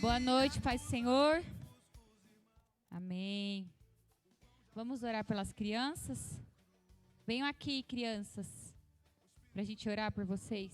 Boa noite, paz do Senhor. Amém. Vamos orar pelas crianças? Venham aqui, crianças, para a gente orar por vocês.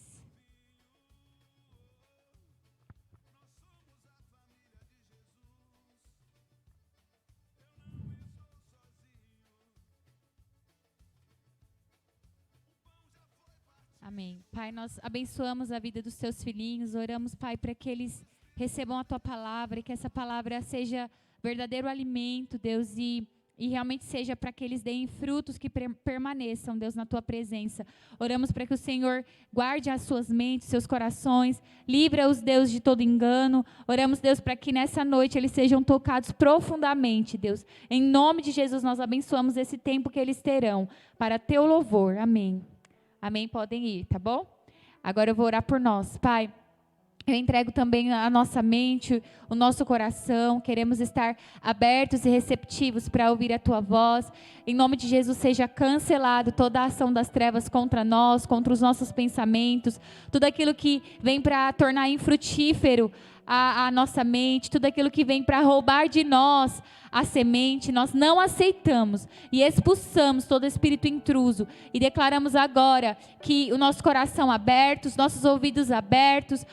Amém. Pai, nós abençoamos a vida dos teus filhinhos, oramos, Pai, para que eles recebam a tua palavra e que essa palavra seja verdadeiro alimento, Deus, e realmente seja para que eles deem frutos que permaneçam, Deus, na tua presença. Oramos para que o Senhor guarde as suas mentes, seus corações, livra-os, Deus, de todo engano. Oramos, Deus, para que nessa noite eles sejam tocados profundamente, Deus. Em nome de Jesus, nós abençoamos esse tempo que eles terão para teu louvor. Amém. Amém, podem ir, tá bom? Agora eu vou orar por nós. Pai, eu entrego também a nossa mente, o nosso coração. Queremos estar abertos e receptivos para ouvir a tua voz. Em nome de Jesus, seja cancelado toda a ação das trevas contra nós, contra os nossos pensamentos, tudo aquilo que vem para tornar infrutífero a nossa mente, tudo aquilo que vem para roubar de nós a semente, nós não aceitamos e expulsamos todo espírito intruso e declaramos agora que o nosso coração aberto, os nossos ouvidos abertos,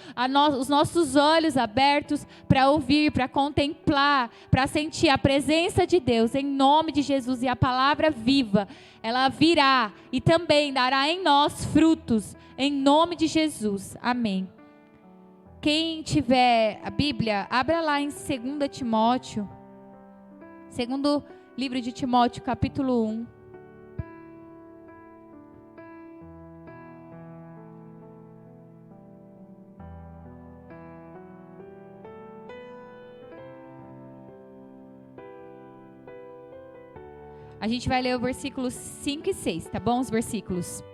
os nossos olhos abertos para ouvir, para contemplar, para sentir a presença de Deus em nome de Jesus, e a palavra viva, ela virá e também dará em nós frutos em nome de Jesus. Amém. Quem tiver a Bíblia, abra lá em 2 Timóteo, segundo livro de Timóteo, capítulo 1. A gente vai ler o versículos 5 e 6, tá bom? Os versículos.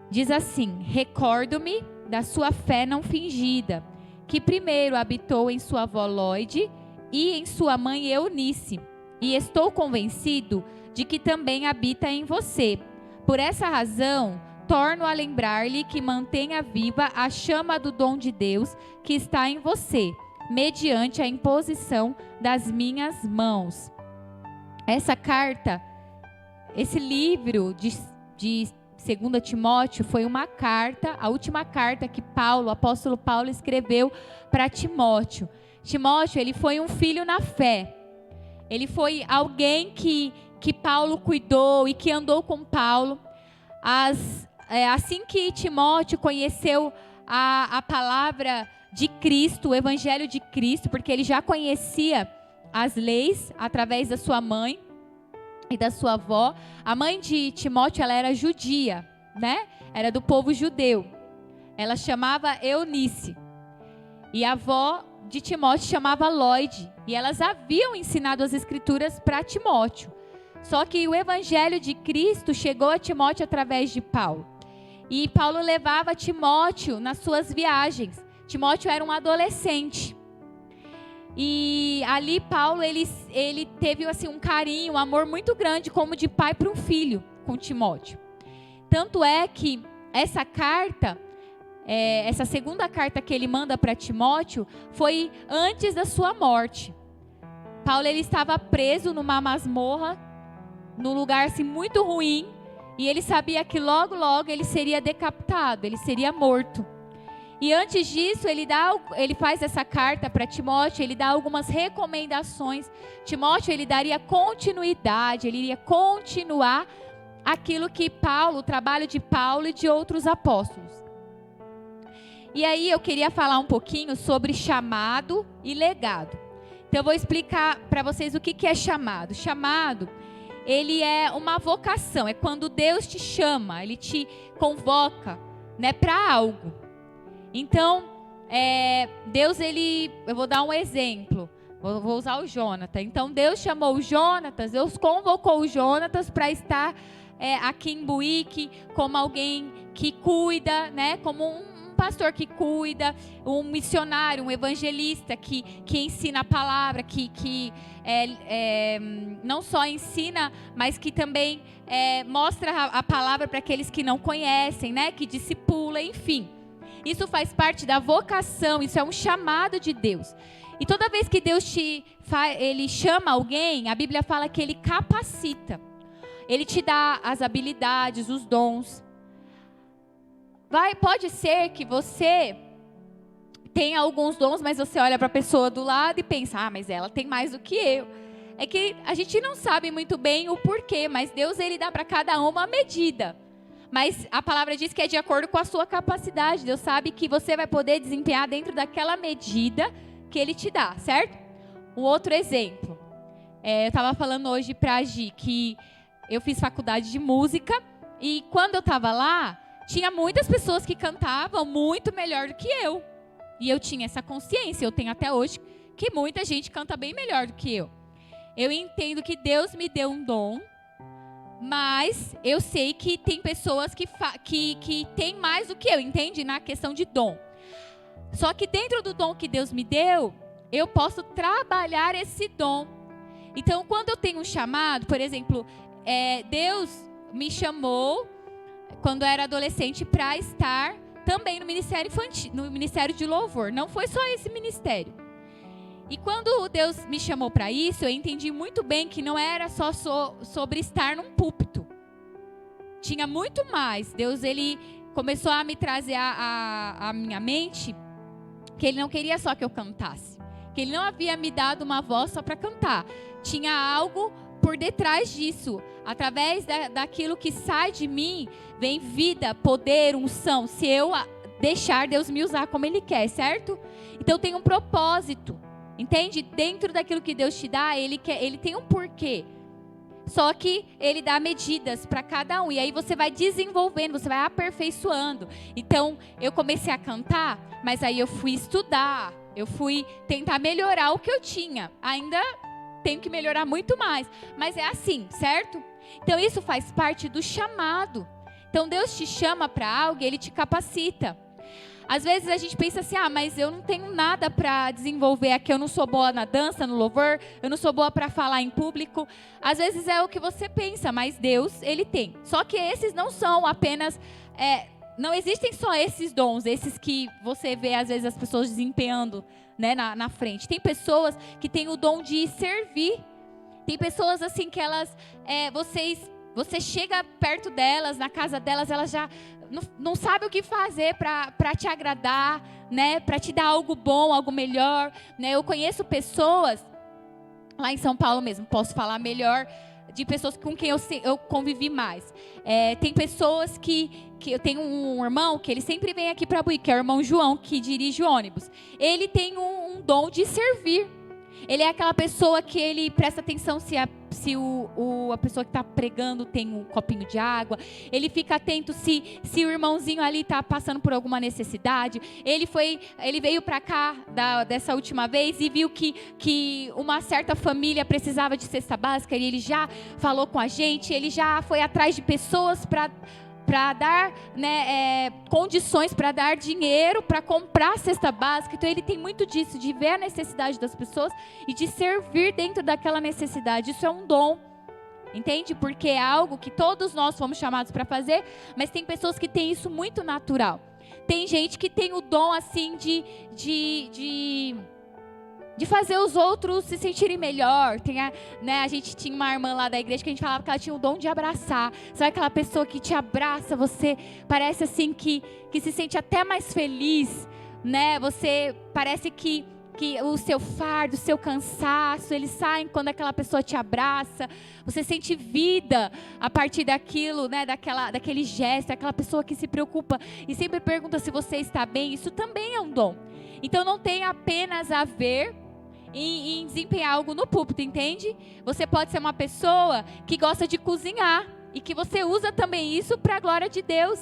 Diz assim: recordo-me da sua fé não fingida, que primeiro habitou em sua avó Lóide e em sua mãe Eunice, e estou convencido de que também habita em você. Por essa razão, torno a lembrar-lhe que mantenha viva a chama do dom de Deus que está em você, mediante a imposição das minhas mãos. Essa carta, esse livro de 2 Timóteo foi uma carta, a última carta que o apóstolo Paulo escreveu para Timóteo. Timóteo, ele foi um filho na fé. Ele foi alguém que Paulo cuidou e que andou com Paulo. Assim que Timóteo conheceu a palavra de Cristo, o evangelho de Cristo, porque ele já conhecia as leis através da sua mãe e da sua avó. A mãe de Timóteo, ela era judia, né? Era do povo judeu. Ela chamava Eunice. E a avó de Timóteo chamava Lóide. E elas haviam ensinado as escrituras para Timóteo. Só que o evangelho de Cristo chegou a Timóteo através de Paulo. E Paulo levava Timóteo nas suas viagens. Timóteo era um adolescente. E ali Paulo, ele teve assim, um carinho, um amor muito grande, como de pai para um filho, com Timóteo. Tanto é que essa carta, essa segunda carta que ele manda para Timóteo, foi antes da sua morte. Paulo, ele estava preso numa masmorra, num lugar assim, muito ruim, e ele sabia que logo, logo ele seria decapitado, ele seria morto. E antes disso, ele faz essa carta para Timóteo, ele dá algumas recomendações. Timóteo, ele daria continuidade, ele iria continuar aquilo que o trabalho de Paulo e de outros apóstolos. E aí eu queria falar um pouquinho sobre chamado e legado. Então eu vou explicar para vocês o que é chamado. Chamado, ele é uma vocação, é quando Deus te chama, ele te convoca, né, para algo. Então, Deus, eu vou dar um exemplo, vou usar o Jonatas. Então, Deus chamou o Jonatas, Deus convocou o Jonatas para estar aqui em Buíque como alguém que cuida, né, como um pastor que cuida, um missionário, um evangelista que ensina a palavra, que não só ensina, mas que também mostra a palavra para aqueles que não conhecem, né, que discipula, enfim. Isso faz parte da vocação, isso é um chamado de Deus. E toda vez que Deus ele chama alguém, a Bíblia fala que ele capacita. Ele te dá as habilidades, os dons. Pode ser que você tenha alguns dons, mas você olha para a pessoa do lado e pensa, mas ela tem mais do que eu. É que a gente não sabe muito bem o porquê, mas Deus ele dá para cada uma medida. Mas a palavra diz que é de acordo com a sua capacidade. Deus sabe que você vai poder desempenhar dentro daquela medida que Ele te dá, certo? Um outro exemplo. Eu estava falando hoje para a Gi que eu fiz faculdade de música e quando eu estava lá, tinha muitas pessoas que cantavam muito melhor do que eu. E eu tinha essa consciência, eu tenho até hoje, que muita gente canta bem melhor do que eu. Eu entendo que Deus me deu um dom, mas eu sei que tem pessoas que têm mais do que eu, entende? Na questão de dom. Só que dentro do dom que Deus me deu, eu posso trabalhar esse dom. Então, quando eu tenho um chamado, por exemplo, Deus me chamou, quando eu era adolescente, para estar também no ministério infantil, no ministério de louvor. Não foi só esse ministério. E quando Deus me chamou para isso, eu entendi muito bem que não era só sobre estar num púlpito. Tinha muito mais. Deus, ele começou a me trazer a minha mente que ele não queria só que eu cantasse. Que ele não havia me dado uma voz só para cantar. Tinha algo por detrás disso. Através daquilo que sai de mim, vem vida, poder, unção. Se eu deixar Deus me usar como Ele quer, certo? Então tem um propósito. Entende? Dentro daquilo que Deus te dá, Ele tem um porquê. Só que Ele dá medidas para cada um. E aí você vai desenvolvendo, você vai aperfeiçoando. Então, eu comecei a cantar, mas aí eu fui estudar. Eu fui tentar melhorar o que eu tinha. Ainda tenho que melhorar muito mais. Mas é assim, certo? Então, isso faz parte do chamado. Então, Deus te chama para algo e Ele te capacita. Às vezes a gente pensa assim, mas eu não tenho nada para desenvolver aqui, eu não sou boa na dança, no louvor, eu não sou boa para falar em público. Às vezes é o que você pensa, mas Deus, Ele tem. Só que esses não são apenas, não existem só esses dons, esses que você vê às vezes as pessoas desempenhando, né, na frente. Tem pessoas que têm o dom de servir. Tem pessoas assim que elas, você chega perto delas, na casa delas, elas já não sabem o que fazer para te agradar, né? Para te dar algo bom, algo melhor, né? Eu conheço pessoas, lá em São Paulo mesmo, posso falar melhor, de pessoas com quem eu convivi mais. Tem pessoas que eu tenho um irmão que ele sempre vem aqui para Buí, que é o irmão João, que dirige o ônibus. Ele tem um dom de servir. Ele é aquela pessoa que ele presta atenção se a pessoa que está pregando tem um copinho de água. Ele fica atento se o irmãozinho ali está passando por alguma necessidade. Ele veio para cá dessa última vez e viu que uma certa família precisava de cesta básica e ele já falou com a gente. Ele já foi atrás de pessoas para dar, né, condições, para dar dinheiro, para comprar a cesta básica. Então ele tem muito disso, de ver a necessidade das pessoas e de servir dentro daquela necessidade. Isso é um dom, entende? Porque é algo que todos nós fomos chamados para fazer, mas tem pessoas que têm isso muito natural. Tem gente que tem o dom assim de fazer os outros se sentirem melhor. A gente tinha uma irmã lá da igreja que a gente falava que ela tinha o dom de abraçar. Sabe aquela pessoa que te abraça, você parece assim que se sente até mais feliz, né? Você parece que o seu fardo, o seu cansaço, eles saem quando aquela pessoa te abraça. Você sente vida a partir daquilo, né? Daquele gesto, aquela pessoa que se preocupa e sempre pergunta se você está bem. Isso também é um dom. Então não tem apenas a ver em desempenhar algo no púlpito, entende? Você pode ser uma pessoa que gosta de cozinhar e que você usa também isso para a glória de Deus.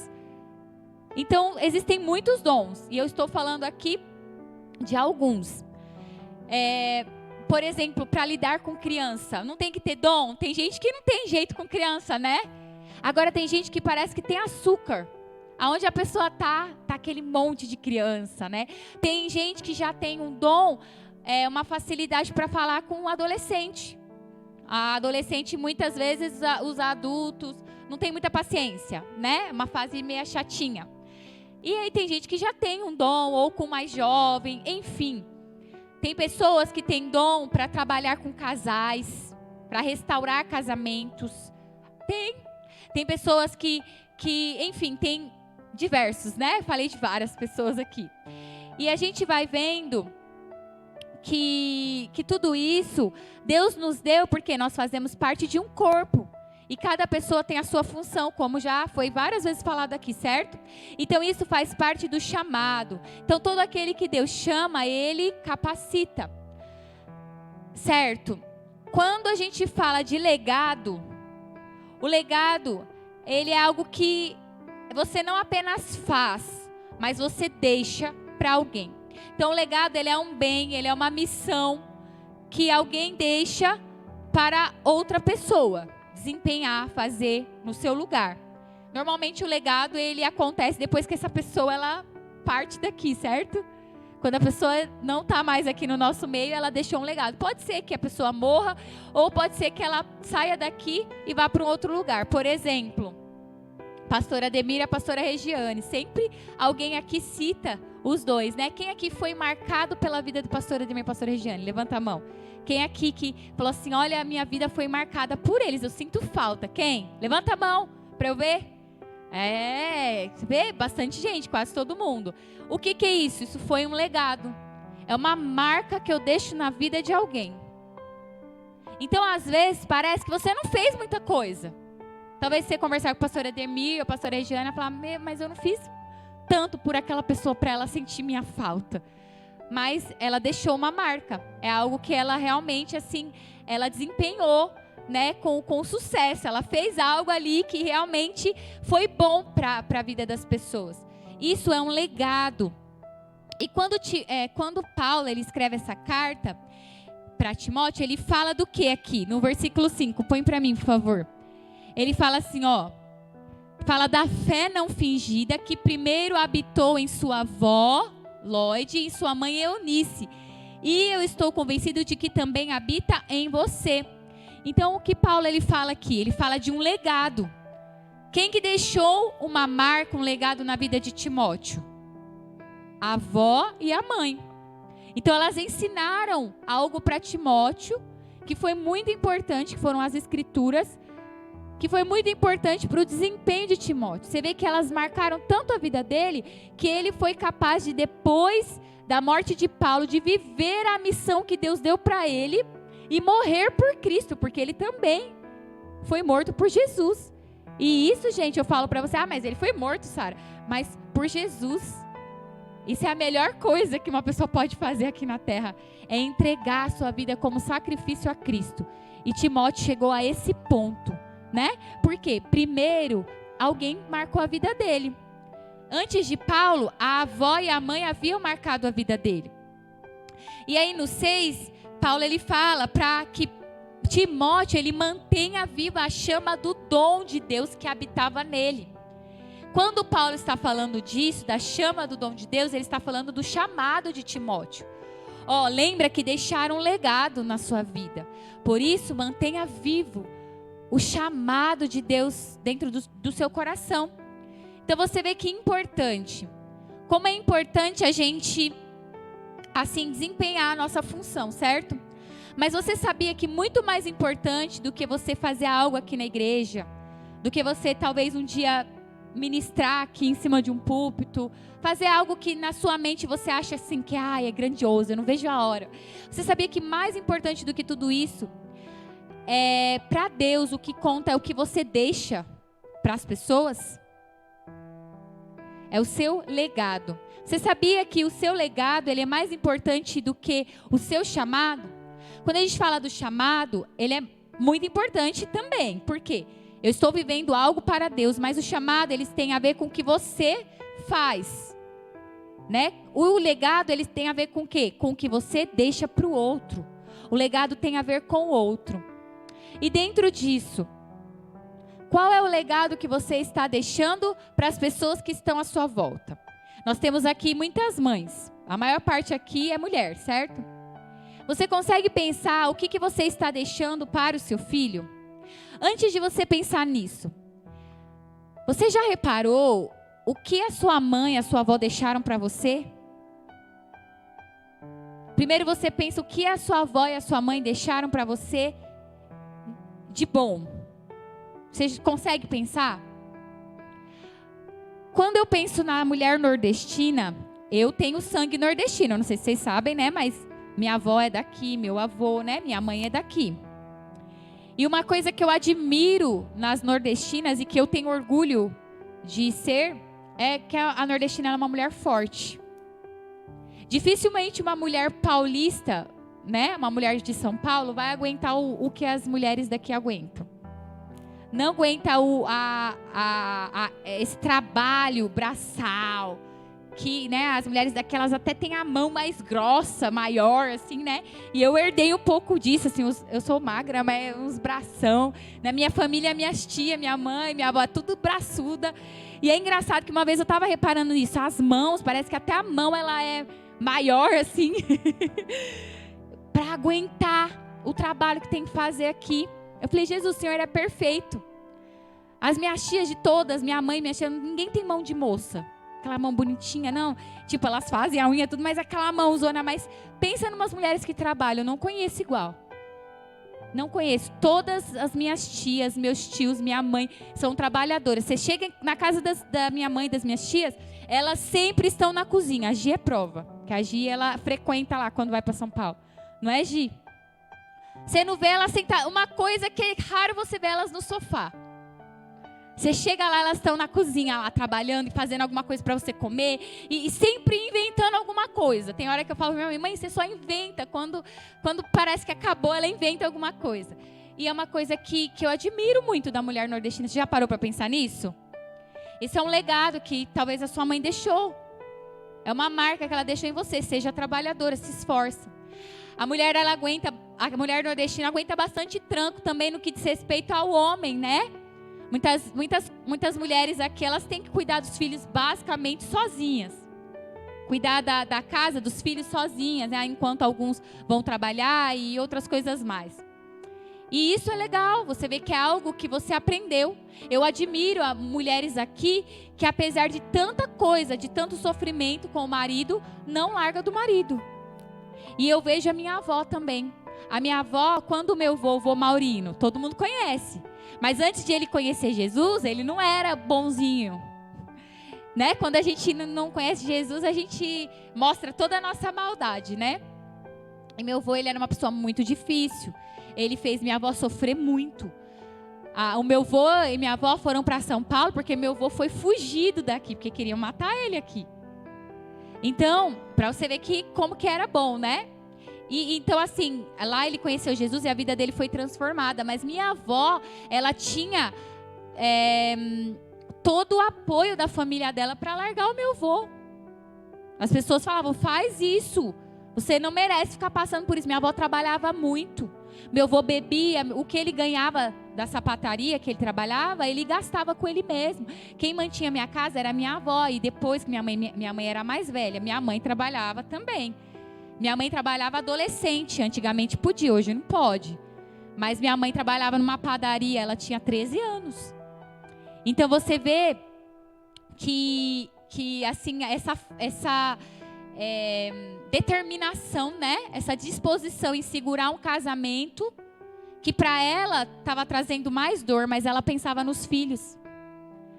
Então, existem muitos dons e eu estou falando aqui de alguns. Por exemplo, para lidar com criança, não tem que ter dom? Tem gente que não tem jeito com criança, né? Agora tem gente que parece que tem açúcar. Aonde a pessoa tá aquele monte de criança, né? Tem gente que já tem um dom, uma facilidade para falar com um adolescente. A adolescente, muitas vezes, os adultos não tem muita paciência, né? Uma fase meio chatinha. E aí tem gente que já tem um dom, ou com mais jovem, enfim. Tem pessoas que têm dom para trabalhar com casais, para restaurar casamentos. Tem pessoas que, enfim, tem diversos, né? Falei de várias pessoas aqui. E a gente vai vendo que tudo isso Deus nos deu porque nós fazemos parte de um corpo. E cada pessoa tem a sua função, como já foi várias vezes falado aqui, certo? Então isso faz parte do chamado. Então todo aquele que Deus chama, Ele capacita. Certo? Quando a gente fala de legado, o legado, ele é algo que você não apenas faz, mas você deixa para alguém. Então o legado, ele é um bem, ele é uma missão que alguém deixa para outra pessoa desempenhar, fazer no seu lugar. Normalmente o legado, ele acontece depois que essa pessoa, ela parte daqui, certo? Quando a pessoa não está mais aqui no nosso meio, ela deixou um legado. Pode ser que a pessoa morra, ou pode ser que ela saia daqui e vá para um outro lugar. Por exemplo, pastora Ademir e a pastora Regiane. Sempre alguém aqui cita os dois, né? Quem aqui foi marcado pela vida do pastor Ademir e pastora Regiane? Levanta a mão. Quem aqui que falou assim, olha, a minha vida foi marcada por eles, eu sinto falta. Quem? Levanta a mão para eu ver. Você vê? Bastante gente, quase todo mundo. O que é isso? Isso foi um legado. É uma marca que eu deixo na vida de alguém. Então, às vezes, parece que você não fez muita coisa. Talvez você conversar com a pastora Ademir ou a pastora Regiane e falar, mas eu não fiz tanto por aquela pessoa para ela sentir minha falta. Mas ela deixou uma marca. É algo que ela realmente, assim, ela desempenhou, né, com sucesso. Ela fez algo ali que realmente foi bom para a vida das pessoas. Isso é um legado. E quando Paulo ele escreve essa carta para Timóteo, ele fala do que aqui? No versículo 5, põe para mim, por favor. Ele fala assim, fala da fé não fingida que primeiro habitou em sua avó, Lóide, e em sua mãe Eunice. E eu estou convencido de que também habita em você. Então, o que Paulo ele fala aqui? Ele fala de um legado. Quem que deixou uma marca, um legado na vida de Timóteo? A avó e a mãe. Então, elas ensinaram algo para Timóteo, que foi muito importante, que foram as escrituras, que foi muito importante para o desempenho de Timóteo. Você vê que elas marcaram tanto a vida dele, que ele foi capaz de, depois da morte de Paulo, de viver a missão que Deus deu para ele e morrer por Cristo, porque ele também foi morto por Jesus. E isso, gente, eu falo para você, mas ele foi morto, Sara, mas por Jesus. Isso é a melhor coisa que uma pessoa pode fazer aqui na terra, é entregar a sua vida como sacrifício a Cristo. E Timóteo chegou a esse ponto, né? Porque primeiro alguém marcou a vida dele. Antes de Paulo, a avó e a mãe haviam marcado a vida dele. E aí no 6, Paulo ele fala para que Timóteo ele mantenha viva a chama do dom de Deus que habitava nele. Quando Paulo está falando disso, da chama do dom de Deus, ele está falando do chamado de Timóteo. Lembra que deixaram um legado na sua vida. Por isso, mantenha vivo o chamado de Deus dentro do seu coração. Então você vê que é importante. Como é importante a gente, assim, desempenhar a nossa função, certo? Mas você sabia que muito mais importante do que você fazer algo aqui na igreja, do que você talvez um dia ministrar aqui em cima de um púlpito, fazer algo que na sua mente você acha assim que é grandioso, eu não vejo a hora. Você sabia que mais importante do que tudo isso, para Deus o que conta é o que você deixa para as pessoas? É o seu legado. Você sabia que o seu legado ele é mais importante do que o seu chamado? Quando a gente fala do chamado, ele é muito importante também. Por quê? Eu estou vivendo algo para Deus, mas o chamado eles tem a ver com o que você faz, né? O legado eles tem a ver com o quê? Com o que você deixa para o outro. O legado tem a ver com o outro. E dentro disso, qual é o legado que você está deixando para as pessoas que estão à sua volta? Nós temos aqui muitas mães. A maior parte aqui é mulher, certo? Você consegue pensar o que você está deixando para o seu filho? Antes de você pensar nisso, você já reparou o que a sua mãe e a sua avó deixaram para você? Primeiro você pensa o que a sua avó e a sua mãe deixaram para você de bom. Você consegue pensar? Quando eu penso na mulher nordestina, eu tenho sangue nordestino. Não sei se vocês sabem, né? Mas minha avó é daqui, meu avô, né? Minha mãe é daqui. E uma coisa que eu admiro nas nordestinas e que eu tenho orgulho de ser, é que a nordestina é uma mulher forte. Dificilmente uma mulher paulista, né? Uma mulher de São Paulo vai aguentar o que as mulheres daqui aguentam. Não aguenta esse trabalho braçal, que, né, as mulheres daquelas até têm a mão mais grossa, maior, assim, né? E eu herdei um pouco disso, assim, eu sou magra, mas uns bração. Na minha família, minhas tias, minha mãe, minha avó, tudo braçuda. E é engraçado que uma vez eu estava reparando nisso, as mãos, parece que até a mão ela é maior, assim, para aguentar o trabalho que tem que fazer aqui. Eu falei, Jesus, o Senhor é perfeito. As minhas tias de todas, minha mãe, minha tia, ninguém tem mão de moça. Aquela mão bonitinha, não. Tipo, elas fazem a unha tudo, mas aquela mãozona. Mas pensa em umas mulheres que trabalham, eu não conheço igual. Não conheço. Todas as minhas tias, meus tios, minha mãe, são trabalhadoras. Você chega na casa da minha mãe e das minhas tias, elas sempre estão na cozinha. A Gi é prova. Que a Gi, ela frequenta lá quando vai para São Paulo. Não é, Gi? Você não vê elas sentar. Uma coisa que é raro você ver elas no sofá. Você chega lá, elas estão na cozinha lá trabalhando e fazendo alguma coisa para você comer e sempre inventando alguma coisa. Tem hora que eu falo para minha mãe, você só inventa. Quando parece que acabou, ela inventa alguma coisa. E é uma coisa que eu admiro muito da mulher nordestina. Você já parou para pensar nisso? Esse é um legado que talvez a sua mãe deixou. É uma marca que ela deixou em você. Seja trabalhadora, se esforça. A mulher nordestina aguenta bastante tranco também no que diz respeito ao homem, né? Muitas mulheres aqui, elas têm que cuidar dos filhos basicamente sozinhas. Cuidar da casa, dos filhos sozinhas, né? Enquanto alguns vão trabalhar e outras coisas mais. E isso é legal, você vê que é algo que você aprendeu. Eu admiro mulheres aqui que, apesar de tanta coisa, de tanto sofrimento com o marido, não larga do marido. E eu vejo a minha avó também. A minha avó, quando o meu vô Maurino, todo mundo conhece. Mas antes de ele conhecer Jesus, ele não era bonzinho. Né? Quando a gente não conhece Jesus, a gente mostra toda a nossa maldade, né? E meu vô, ele era uma pessoa muito difícil. Ele fez minha avó sofrer muito. O meu vô e minha avó foram para São Paulo porque meu vô foi fugido daqui, porque queriam matar ele aqui. Então, para você ver que como que era bom, né? E então, assim, lá ele conheceu Jesus e a vida dele foi transformada. Mas minha avó, ela tinha todo o apoio da família dela para largar o meu vô. As pessoas falavam, faz isso. Você não merece ficar passando por isso. Minha avó trabalhava muito. Meu avô bebia, o que ele ganhava da sapataria que ele trabalhava, ele gastava com ele mesmo. Quem mantinha minha casa era minha avó. E depois que minha mãe era mais velha, minha mãe trabalhava também. Minha mãe trabalhava adolescente, antigamente podia, hoje não pode. Mas minha mãe trabalhava numa padaria, ela tinha 13 anos. Então você vê que assim, essa determinação, né? Essa disposição em segurar um casamento que para ela estava trazendo mais dor, mas ela pensava nos filhos.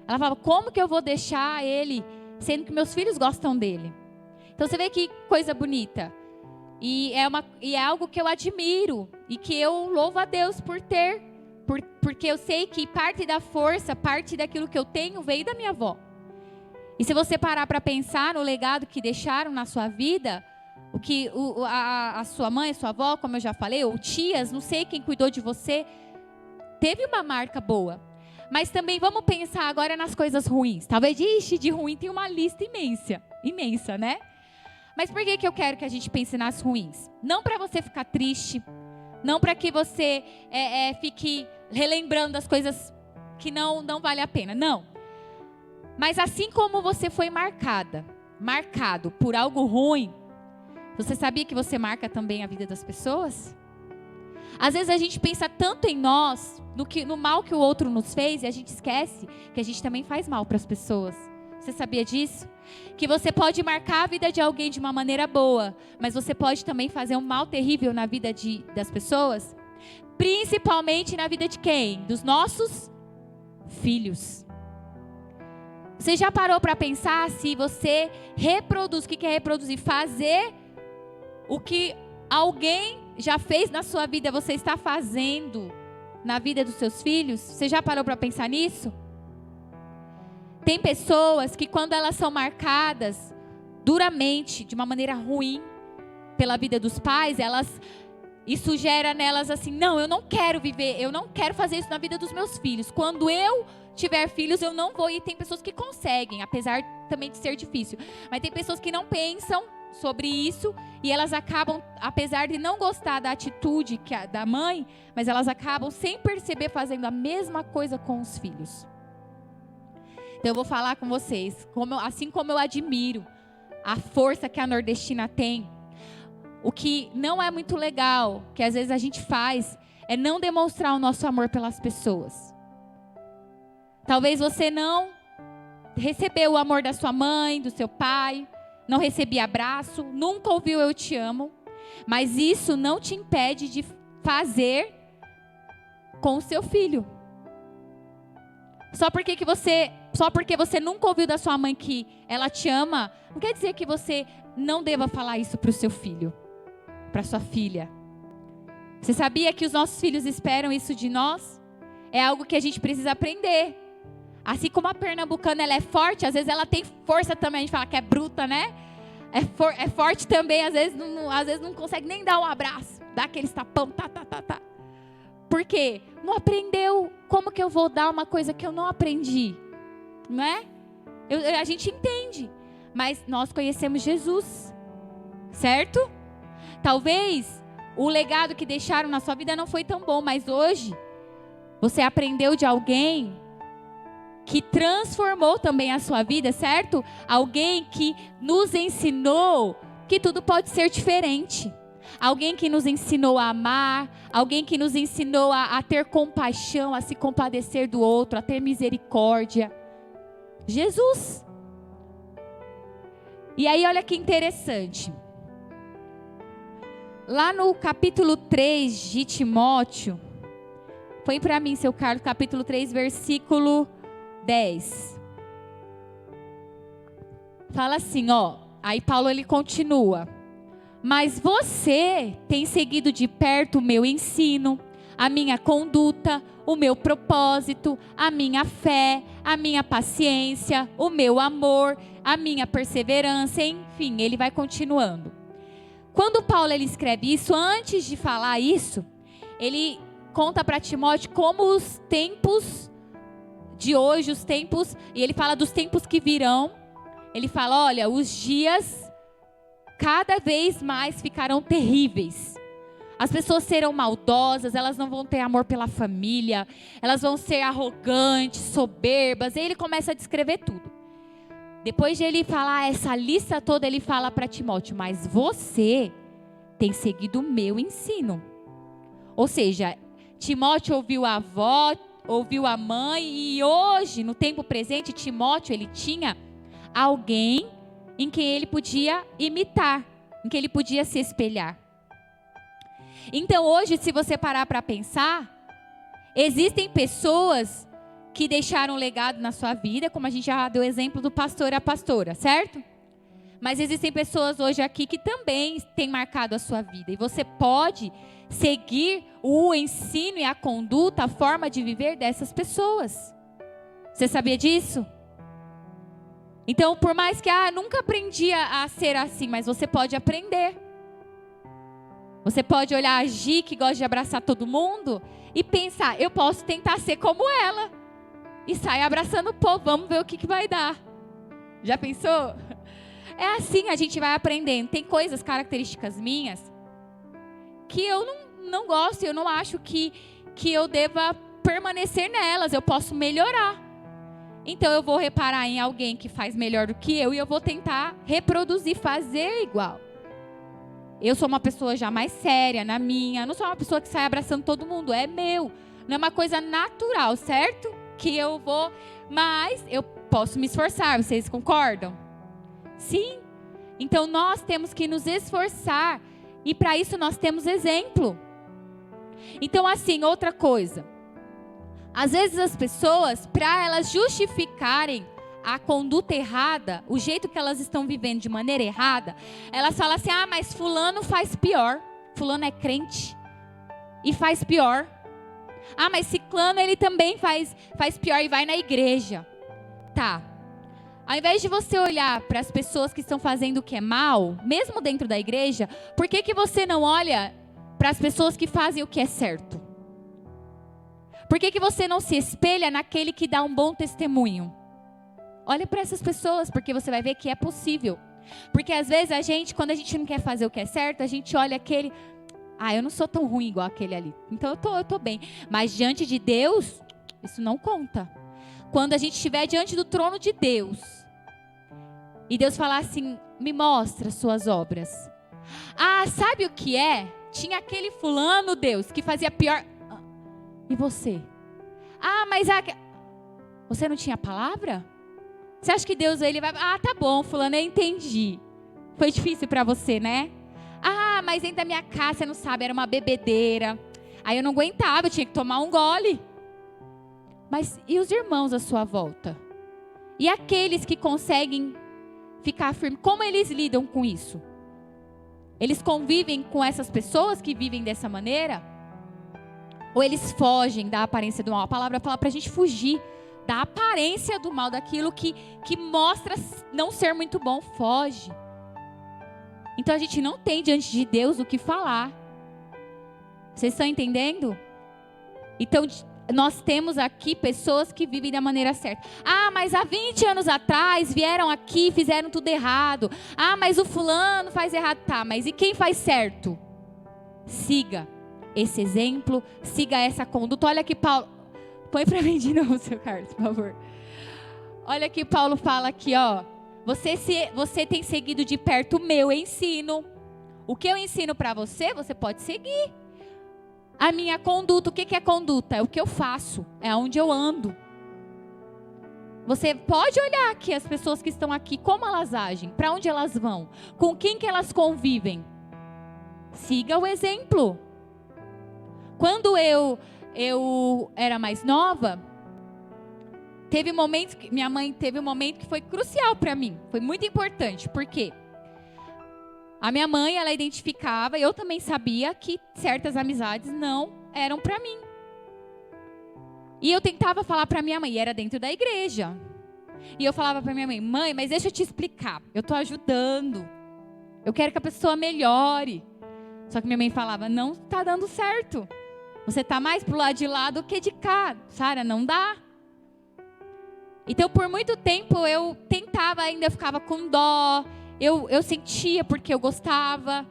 Ela falava, como que eu vou deixar ele, sendo que meus filhos gostam dele? Então você vê que coisa bonita. E é algo que eu admiro e que eu louvo a Deus por ter. Porque eu sei que parte da força, parte daquilo que eu tenho veio da minha avó. E se você parar para pensar no legado que deixaram na sua vida, o que a sua mãe, a sua avó, como eu já falei, ou tias, não sei quem cuidou de você, teve uma marca boa. Mas também vamos pensar agora nas coisas ruins. Talvez de ruim tem uma lista imensa, né? Mas por que eu quero que a gente pense nas ruins? Não para você ficar triste, não para que você fique relembrando as coisas que não vale a pena, não. Mas assim como você foi marcado por algo ruim, você sabia que você marca também a vida das pessoas? Às vezes a gente pensa tanto em nós, no mal que o outro nos fez, e a gente esquece que a gente também faz mal para as pessoas. Você sabia disso? Que você pode marcar a vida de alguém de uma maneira boa, mas você pode também fazer um mal terrível na vida das pessoas? Principalmente na vida de quem? Dos nossos filhos. Você já parou para pensar se você reproduz, o que é reproduzir? Fazer o que alguém já fez na sua vida, você está fazendo na vida dos seus filhos? Você já parou para pensar nisso? Tem pessoas que quando elas são marcadas duramente, de uma maneira ruim, pela vida dos pais, isso gera nelas assim, não, eu não quero viver, eu não quero fazer isso na vida dos meus filhos. Quando eu tiver filhos, eu não vou. E tem pessoas que conseguem, apesar também de ser difícil. Mas tem pessoas que não pensam sobre isso e elas acabam, apesar de não gostar da atitude da mãe, mas elas acabam sem perceber fazendo a mesma coisa com os filhos. Então eu vou falar com vocês, assim como eu admiro a força que a nordestina tem, o que não é muito legal, que às vezes a gente faz, é não demonstrar o nosso amor pelas pessoas. Talvez você não recebeu o amor da sua mãe, do seu pai, não recebia abraço, nunca ouviu eu te amo, mas isso não te impede de fazer com o seu filho. Só porque você nunca ouviu da sua mãe que ela te ama, não quer dizer que você não deva falar isso para o seu filho, para sua filha. Você sabia que os nossos filhos esperam isso de nós? É algo que a gente precisa aprender. Assim como a pernambucana ela é forte, às vezes ela tem força também. A gente fala que é bruta, né? É forte também, às vezes não consegue nem dar um abraço, dá aqueles tapão, tá. Por quê? Não aprendeu. Como que eu vou dar uma coisa que eu não aprendi? Não é? A gente entende, mas nós conhecemos Jesus, certo? Talvez o legado que deixaram na sua vida não foi tão bom, mas hoje você aprendeu de alguém que transformou também a sua vida, certo? Alguém que nos ensinou que tudo pode ser diferente. Alguém que nos ensinou a amar, alguém que nos ensinou a ter compaixão, a se compadecer do outro, a ter misericórdia. Jesus. E aí olha que interessante. Lá no capítulo 3 de Timóteo, põe para mim, seu Carlos, capítulo 3, versículo 10. Fala assim, ó. Aí Paulo ele continua. Mas você tem seguido de perto o meu ensino, a minha conduta, o meu propósito, a minha fé, a minha paciência, o meu amor, a minha perseverança, enfim, ele vai continuando. Quando Paulo ele escreve isso, antes de falar isso, ele conta para Timóteo como os tempos de hoje, e ele fala dos tempos que virão. Ele fala, olha, os dias cada vez mais ficarão terríveis. As pessoas serão maldosas, elas não vão ter amor pela família, elas vão ser arrogantes, soberbas. E ele começa a descrever tudo. Depois de ele falar essa lista toda, ele fala para Timóteo, mas você tem seguido o meu ensino. Ou seja, Timóteo ouviu a avó, ouviu a mãe, e hoje, no tempo presente, Timóteo, ele tinha alguém em quem ele podia imitar, em que ele podia se espelhar. Então hoje, se você parar para pensar, existem pessoas que deixaram um legado na sua vida, como a gente já deu exemplo do pastor e a pastora, certo? Mas existem pessoas hoje aqui que também têm marcado a sua vida, e você pode seguir o ensino e a conduta, a forma de viver dessas pessoas. Você sabia disso? Então, por mais que nunca aprendi a ser assim, mas você pode aprender. Você pode olhar a Gi, que gosta de abraçar todo mundo, e pensar, eu posso tentar ser como ela. E sair abraçando o povo, vamos ver o que vai dar. Já pensou? É assim, a gente vai aprendendo. Tem coisas, características minhas, que eu não gosto, eu não acho que eu deva permanecer nelas, eu posso melhorar. Então eu vou reparar em alguém que faz melhor do que eu e eu vou tentar reproduzir, fazer igual. Eu sou uma pessoa já mais séria na minha, não sou uma pessoa que sai abraçando todo mundo, é meu. Não é uma coisa natural, certo? Que eu vou, mas eu posso me esforçar, vocês concordam? Sim. Então nós temos que nos esforçar e para isso nós temos exemplo. Então assim, outra coisa. Às vezes as pessoas, para elas justificarem a conduta errada, o jeito que elas estão vivendo de maneira errada, elas falam assim, mas fulano faz pior. Fulano é crente e faz pior. Mas ciclano ele também faz pior e vai na igreja. Tá. Ao invés de você olhar para as pessoas que estão fazendo o que é mal, mesmo dentro da igreja, por que você não olha para as pessoas que fazem o que é certo? Por que você não se espelha naquele que dá um bom testemunho? Olha para essas pessoas, porque você vai ver que é possível. Porque às vezes quando a gente não quer fazer o que é certo, a gente olha aquele, eu não sou tão ruim igual aquele ali, então eu tô bem. Mas diante de Deus, isso não conta. Quando a gente estiver diante do trono de Deus, e Deus falar assim, me mostra suas obras. Sabe o que é? Tinha aquele fulano, Deus, que fazia pior. E você? Mas você não tinha palavra? Você acha que Deus ele vai... tá bom, fulano, eu entendi. Foi difícil para você, né? Mas dentro da minha casa, você não sabe, era uma bebedeira. Aí eu não aguentava, eu tinha que tomar um gole. Mas e os irmãos à sua volta? E aqueles que conseguem ficar firmes, como eles lidam com isso? Eles convivem com essas pessoas que vivem dessa maneira? Ou eles fogem da aparência do mal? A palavra fala para a gente fugir da aparência do mal, daquilo que mostra não ser muito bom, foge. Então a gente não tem diante de Deus o que falar. Vocês estão entendendo? Então nós temos aqui pessoas que vivem da maneira certa. Mas há 20 anos atrás vieram aqui, fizeram tudo errado. Mas o fulano faz errado. Tá, mas e quem faz certo? Siga esse exemplo, siga essa conduta. Olha que Paulo... Põe para mim de novo, seu Carlos, por favor. Olha que Paulo fala aqui, você tem seguido de perto o meu ensino. O que eu ensino para você, você pode seguir. A minha conduta, o que é conduta? É o que eu faço, é onde eu ando. Você pode olhar aqui as pessoas que estão aqui, como elas agem, para onde elas vão, com quem que elas convivem. Siga o exemplo. Quando eu era mais nova, minha mãe teve um momento que foi crucial para mim, foi muito importante, porque a minha mãe, ela identificava, eu também sabia que certas amizades não eram para mim. E eu tentava falar para minha mãe, e era dentro da igreja. E eu falava para minha mãe, mas deixa eu te explicar, eu estou ajudando, eu quero que a pessoa melhore. Só que minha mãe falava, não está dando certo. Você está mais pro lado de lá do que de cá. Sara, não dá. Então, por muito tempo, eu tentava ainda, eu ficava com dó. Eu sentia porque eu gostava.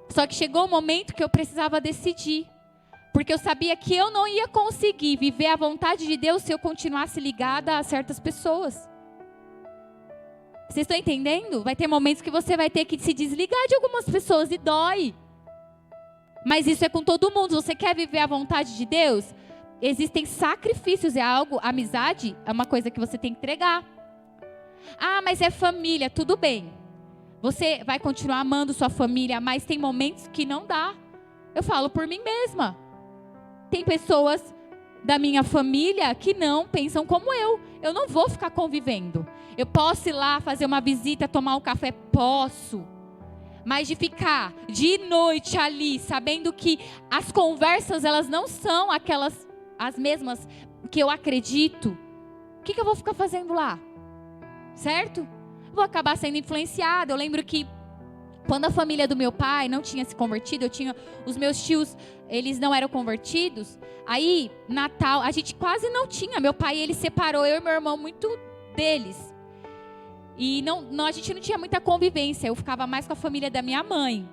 Só que chegou um momento que eu precisava decidir. Porque eu sabia que eu não ia conseguir viver a vontade de Deus se eu continuasse ligada a certas pessoas. Vocês estão entendendo? Vai ter momentos que você vai ter que se desligar de algumas pessoas e dói. Mas isso é com todo mundo. Você quer viver a vontade de Deus? Existem sacrifícios, amizade é uma coisa que você tem que entregar. Mas é família, tudo bem. Você vai continuar amando sua família, mas tem momentos que não dá. Eu falo por mim mesma. Tem pessoas da minha família que não pensam como eu. Eu não vou ficar convivendo. Eu posso ir lá fazer uma visita, tomar um café? Posso. Mas de ficar de noite ali, sabendo que as conversas, elas não são as mesmas que eu acredito, o que eu vou ficar fazendo lá? Certo? Vou acabar sendo influenciada. Eu lembro que quando a família do meu pai não tinha se convertido, os meus tios, eles não eram convertidos. Aí, Natal, a gente quase não tinha. Meu pai, ele separou eu e meu irmão muito deles. E a gente não tinha muita convivência. Eu ficava mais com a família da minha mãe,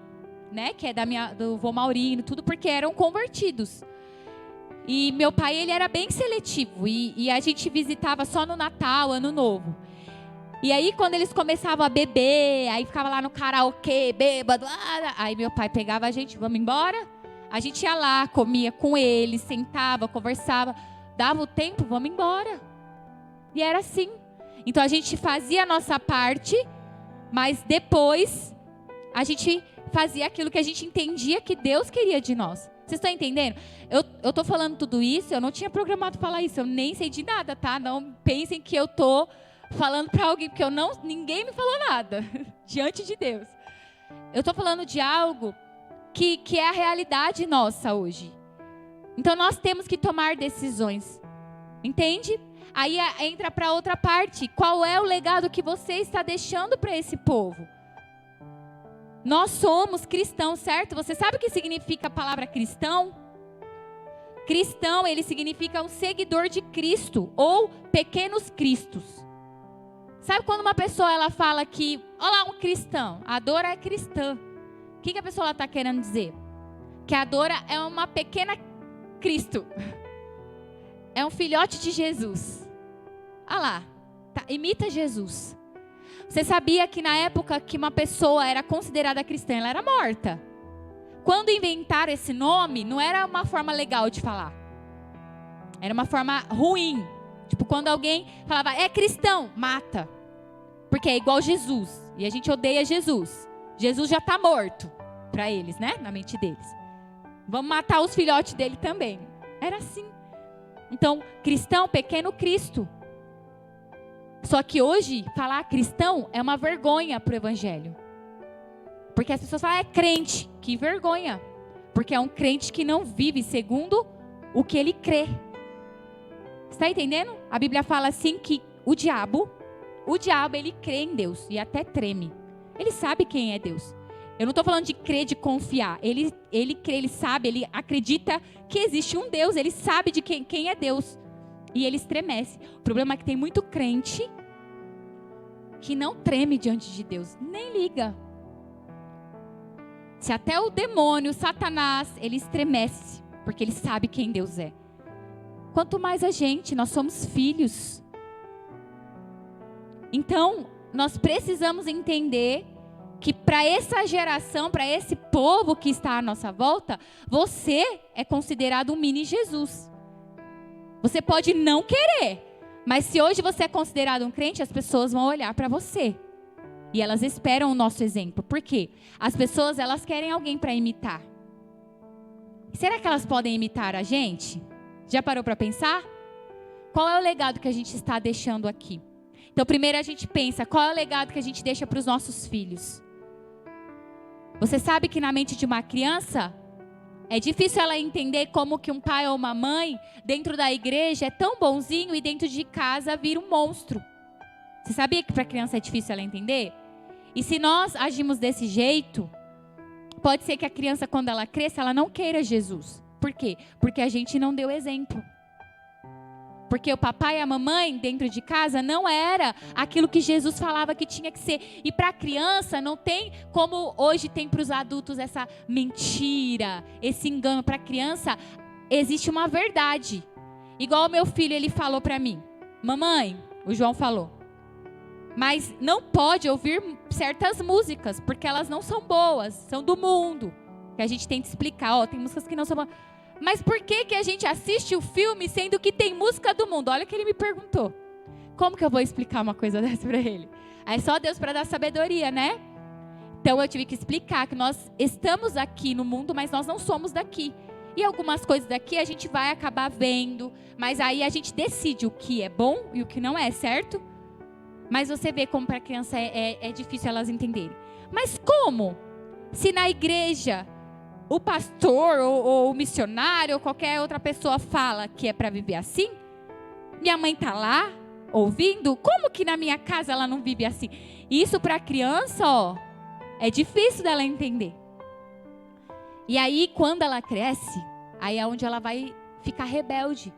né? Que é do vô Maurino, tudo porque eram convertidos. E meu pai, ele era bem seletivo. E a gente visitava só no Natal, Ano Novo. E aí, quando eles começavam a beber, aí ficava lá no karaokê, bêbado. Aí meu pai pegava a gente, vamos embora? A gente ia lá, comia com eles, sentava, conversava. Dava o tempo, vamos embora. E era assim. Então a gente fazia a nossa parte, mas depois a gente fazia aquilo que a gente entendia que Deus queria de nós. Vocês estão entendendo? Eu tô falando tudo isso, eu não tinha programado falar isso, eu nem sei de nada, tá? Não pensem que eu tô falando para alguém, porque ninguém me falou nada diante de Deus. Eu tô falando de algo que é a realidade nossa hoje. Então nós temos que tomar decisões. Entende? Aí entra para outra parte. Qual é o legado que você está deixando para esse povo? Nós somos cristãos, certo? Você sabe o que significa a palavra cristão? Cristão, ele significa um seguidor de Cristo ou pequenos cristos. Sabe quando uma pessoa ela fala que, olha lá, um cristão, a Dora é cristã. O que a pessoa está querendo dizer? Que a Dora é uma pequena Cristo. É um filhote de Jesus. Olha lá, tá, imita Jesus. Você sabia que na época que uma pessoa era considerada cristã, ela era morta? Quando inventaram esse nome, não era uma forma legal de falar. Era uma forma ruim. Tipo, quando alguém falava, é cristão, mata. Porque é igual Jesus. E a gente odeia Jesus. Jesus já está morto para eles, né? Na mente deles. Vamos matar os filhotes dele também. Era assim. Então, cristão, pequeno Cristo. Só que hoje, falar cristão é uma vergonha para o evangelho. Porque as pessoas falam, é crente. Que vergonha. Porque é um crente que não vive segundo o que ele crê. Está entendendo? A Bíblia fala assim que o diabo ele crê em Deus e até treme. Ele sabe quem é Deus. Eu não estou falando de crer, de confiar. Ele crê, ele sabe, ele acredita que existe um Deus. Ele sabe de quem é Deus. E ele estremece. O problema é que tem muito crente que não treme diante de Deus. Nem liga. Se até o demônio, Satanás, ele estremece. Porque ele sabe quem Deus é. Quanto mais a gente, nós somos filhos. Então, nós precisamos entender que para essa geração, para esse povo que está à nossa volta, você é considerado um mini Jesus. Você pode não querer, mas se hoje você é considerado um crente, as pessoas vão olhar para você. E elas esperam o nosso exemplo. Por quê? As pessoas, elas querem alguém para imitar. Será que elas podem imitar a gente? Já parou para pensar? Qual é o legado que a gente está deixando aqui? Então, primeiro a gente pensa, qual é o legado que a gente deixa para os nossos filhos? Você sabe que na mente de uma criança, é difícil ela entender como que um pai ou uma mãe, dentro da igreja, é tão bonzinho e dentro de casa vira um monstro. Você sabia que para a criança é difícil ela entender? E se nós agimos desse jeito, pode ser que a criança, quando ela cresça, ela não queira Jesus. Por quê? Porque a gente não deu exemplo. Porque o papai e a mamãe dentro de casa não era aquilo que Jesus falava que tinha que ser. E para a criança não tem como hoje tem para os adultos essa mentira, esse engano. Para a criança existe uma verdade. Igual o meu filho, ele falou para mim, mamãe, o João falou, mas não pode ouvir certas músicas, porque elas não são boas, são do mundo. Que a gente tenta explicar, ó, tem músicas que não são boas. Mas por que a gente assiste o filme sendo que tem música do mundo? Olha o que ele me perguntou. Como que eu vou explicar uma coisa dessa para ele? É só Deus para dar sabedoria, né? Então eu tive que explicar que nós estamos aqui no mundo, mas nós não somos daqui. E algumas coisas daqui a gente vai acabar vendo, mas aí a gente decide o que é bom e o que não é, certo? Mas você vê como para a criança é difícil elas entenderem. Mas como? Se na igreja o pastor ou o missionário ou qualquer outra pessoa fala que é para viver assim, minha mãe está lá ouvindo, como que na minha casa ela não vive assim? Isso para a criança, ó, é difícil dela entender. E aí quando ela cresce, aí é onde ela vai ficar rebelde.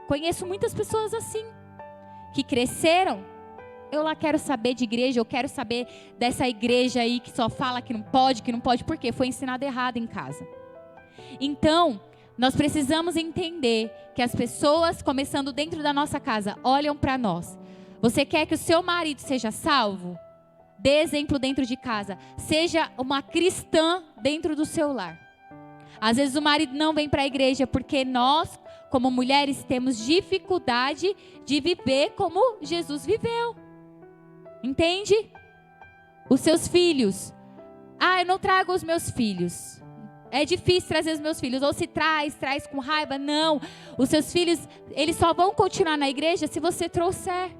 Conheço muitas pessoas assim, que cresceram. Eu lá quero saber de igreja, eu quero saber dessa igreja aí que só fala que não pode, por quê? Foi ensinado errado em casa. Então, nós precisamos entender que as pessoas, começando dentro da nossa casa, olham para nós. Você quer que o seu marido seja salvo? Dê exemplo dentro de casa. Seja uma cristã dentro do seu lar. Às vezes o marido não vem para a igreja porque nós, como mulheres, temos dificuldade de viver como Jesus viveu. Entende? Os seus filhos. Eu não trago os meus filhos. É difícil trazer os meus filhos. Ou se traz com raiva. Não. Os seus filhos, eles só vão continuar na igreja se você trouxer.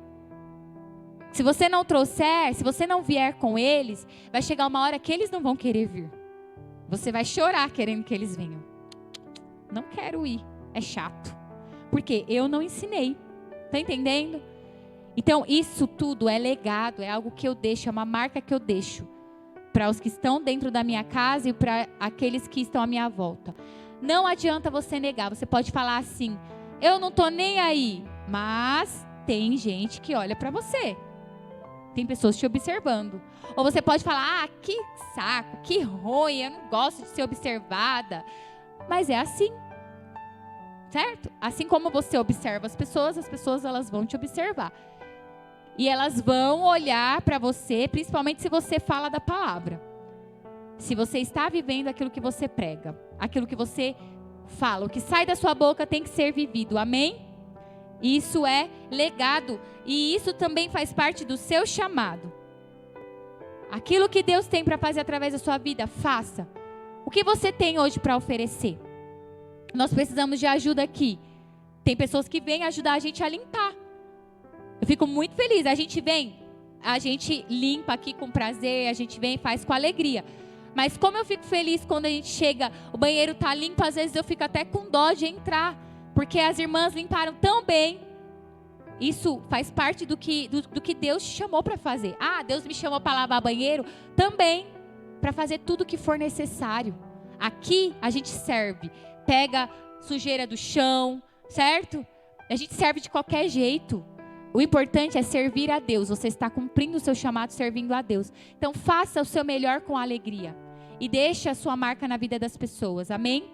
Se você não trouxer, se você não vier com eles, vai chegar uma hora que eles não vão querer vir. Você vai chorar querendo que eles venham. Não quero ir. É chato. Porque eu não ensinei. Tá entendendo? Então, isso tudo é legado, é algo que eu deixo, é uma marca que eu deixo para os que estão dentro da minha casa e para aqueles que estão à minha volta. Não adianta você negar, você pode falar assim, eu não tô nem aí, mas tem gente que olha para você. Tem pessoas te observando. Ou você pode falar, que saco, que ruim, eu não gosto de ser observada. Mas é assim. Certo? Assim como você observa as pessoas elas vão te observar. E elas vão olhar para você, principalmente se você fala da palavra. Se você está vivendo aquilo que você prega, aquilo que você fala, o que sai da sua boca tem que ser vivido. Amém? Isso é legado e isso também faz parte do seu chamado. Aquilo que Deus tem para fazer através da sua vida, faça. O que você tem hoje para oferecer? Nós precisamos de ajuda aqui. Tem pessoas que vêm ajudar a gente a limpar. Eu fico muito feliz. A gente vem, a gente limpa aqui com prazer, a gente vem e faz com alegria. Mas como eu fico feliz quando a gente chega, o banheiro está limpo, às vezes eu fico até com dó de entrar. Porque as irmãs limparam tão bem. Isso faz parte do que Deus te chamou para fazer. Deus me chamou para lavar banheiro também. Para fazer tudo o que for necessário. Aqui a gente serve. Pega sujeira do chão, certo? A gente serve de qualquer jeito. O importante é servir a Deus. Você está cumprindo o seu chamado servindo a Deus. Então faça o seu melhor com alegria. E deixe a sua marca na vida das pessoas. Amém?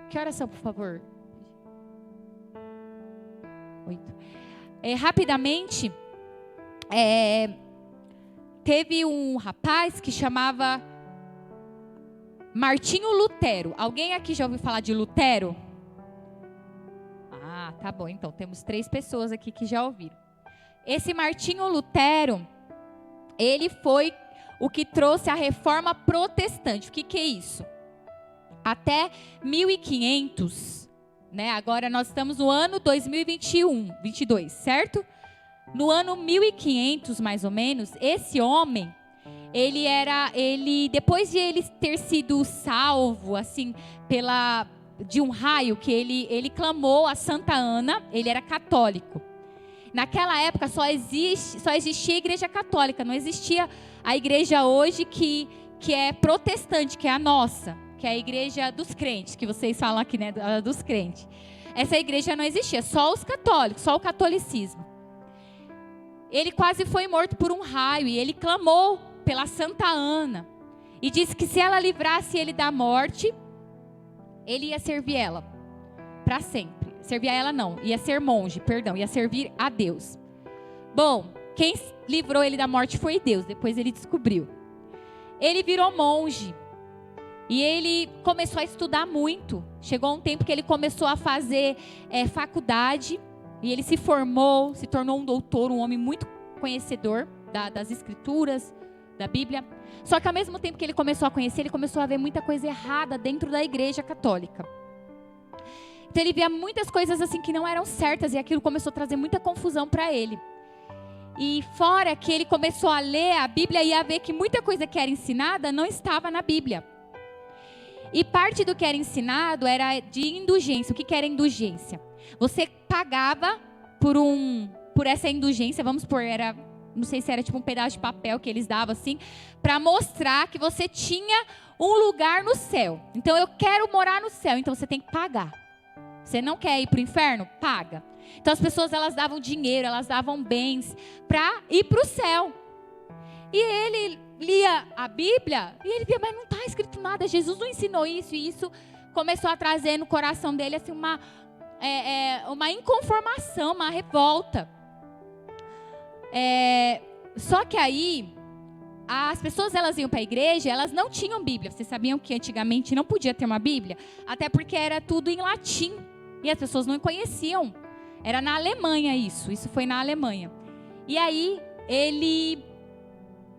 Que horas são, por favor? 8. Rapidamente, teve um rapaz que chamava Martinho Lutero. Alguém aqui já ouviu falar de Lutero? Tá bom. Então, temos 3 pessoas aqui que já ouviram. Esse Martinho Lutero, ele foi o que trouxe a reforma protestante. O que é isso? Até 1500, né? Agora nós estamos no ano 2022, certo? No ano 1500, mais ou menos, esse homem, depois de ele ter sido salvo, assim, de um raio que ele clamou a Santa Ana, ele era católico. Naquela época só existia a igreja católica, não existia a igreja hoje que é protestante, que é a nossa, que é a igreja dos crentes, que vocês falam aqui, né, dos crentes. Essa igreja não existia, só os católicos, só o catolicismo. Ele quase foi morto por um raio e ele clamou pela Santa Ana e disse que se ela livrasse ele da morte, ele ia servir ela para sempre. Servir a ela não, ia ser monge, ia servir a Deus. Bom, quem livrou ele da morte foi Deus, depois ele descobriu. Ele virou monge e ele começou a estudar muito. Chegou um tempo que ele começou a fazer faculdade e ele se formou, se tornou um doutor, um homem muito conhecedor das escrituras, da Bíblia. Só que ao mesmo tempo que ele começou a conhecer, ele começou a ver muita coisa errada dentro da igreja católica. Então ele via muitas coisas assim que não eram certas e aquilo começou a trazer muita confusão para ele. E fora que ele começou a ler a Bíblia e a ver que muita coisa que era ensinada não estava na Bíblia. E parte do que era ensinado era de indulgência. O que era indulgência? Você pagava por essa indulgência, vamos supor, não sei se era tipo um pedaço de papel que eles davam assim, para mostrar que você tinha um lugar no céu. Então eu quero morar no céu, então você tem que pagar. Você não quer ir para o inferno? Paga. Então as pessoas elas davam dinheiro, elas davam bens para ir para o céu. E ele lia a Bíblia e ele via, mas não está escrito nada, Jesus não ensinou isso. E isso começou a trazer no coração dele assim, uma inconformação, uma revolta. Só que aí, as pessoas elas iam para a igreja, elas não tinham Bíblia. Vocês sabiam que antigamente não podia ter uma Bíblia? Até porque era tudo em latim. E as pessoas não conheciam. Era na Alemanha isso foi na Alemanha. E aí, ele